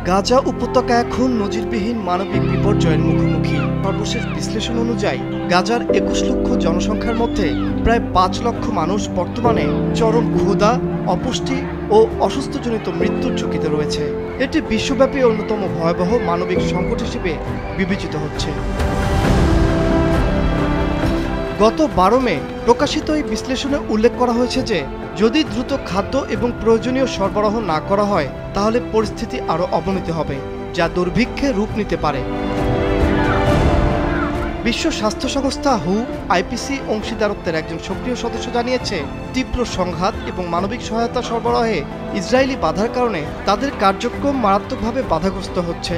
গাজা উপত্যকা এখন নজিরবিহীন মানবিক বিপর্যয়ের মুখোমুখি। সর্বশেষ বিশ্লেষণ অনুযায়ী গাজার ২১ লক্ষ জনসংখ্যার মধ্যে প্রায় ৫ লক্ষ মানুষ বর্তমানে চরম ক্ষুধা, অপুষ্টি ও অসুস্থজনিত মৃত্যুর ঝুঁকিতে রয়েছে। এটি বিশ্বব্যাপী অন্যতম ভয়াবহ মানবিক সংকট হিসেবে বিবেচিত হচ্ছে। গত ১২ মে প্রকাশিত এই বিশ্লেষণে উল্লেখ করা হয়েছে যে যদি দ্রুত খাদ্য এবং প্রয়োজনীয় সরবরাহ না করা হয় তাহলে পরিস্থিতি আরও অবনতি হবে, যা দুর্ভিক্ষে রূপ নিতে পারে। বিশ্ব স্বাস্থ্য সংস্থা আইপিসি অংশীদারত্বের একজন সক্রিয় সদস্য জানিয়েছে, তীব্র সংঘাত এবং মানবিক সহায়তা সরবরাহে ইসরায়েলি বাধার কারণে তাদের কার্যক্রম মারাত্মকভাবে বাধাগ্রস্ত হচ্ছে।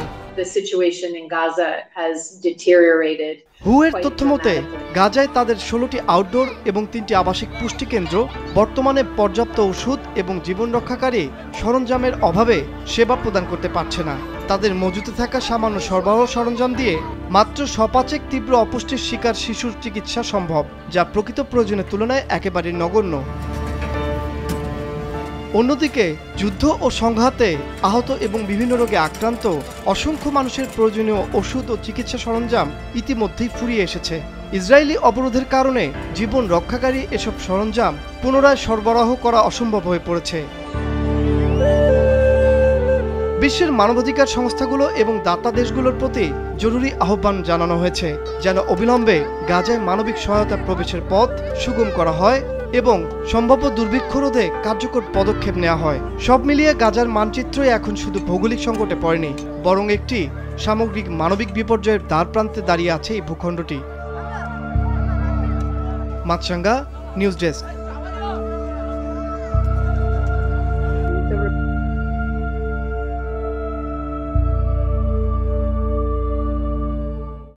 এর তথ্য মতে গাজায় তাদের ১৬টি আউটডোর এবং ৩টি আবাসিক পুষ্টি কেন্দ্র বর্তমানে পর্যাপ্ত ওষুধ এবং জীবন রক্ষাকারী সরঞ্জামের অভাবে সেবা প্রদান করতে পারছে না। তাদের মজুতে থাকা সামান্য সরবরাহ সরঞ্জাম দিয়ে মাত্র সপাচেক তীব্র অপুষ্টির শিকার শিশুর চিকিৎসা সম্ভব, যা প্রকৃত প্রয়োজনের তুলনায় একেবারে নগণ্য। অন্যদিকে যুদ্ধ ও সংঘাতে আহত এবং বিভিন্ন রোগে আক্রান্ত অসংখ্য মানুষের প্রয়োজনীয় ওষুধ ও চিকিৎসা সরঞ্জাম ইতিমধ্যেই ফুরিয়ে এসেছে। ইসরায়েলি অবরোধের কারণে জীবন রক্ষাকারী এসব সরঞ্জাম পুনরায় সরবরাহ করা অসম্ভব হয়ে পড়েছে। বিশ্বের মানবাধিকার সংস্থাগুলো এবং দাতা দেশগুলোর প্রতি জরুরি আহ্বান জানানো হয়েছে যেন অবিলম্বে গাজায় মানবিক সহায়তা প্রবেশের পথ সুগম করা হয় এবং সম্ভাব্য দুর্ভিক্ষ রোধে কার্যকর পদক্ষেপ নেওয়া হয়। সব মিলিয়ে গাজার মানচিত্রই এখন শুধু ভৌগোলিক সংকটে পড়েনি, বরং একটি সামগ্রিক মানবিক বিপর্যয়ের দ্বারপ্রান্তে দাঁড়িয়ে আছে এই ভূখণ্ডটি। Maasranga news desk.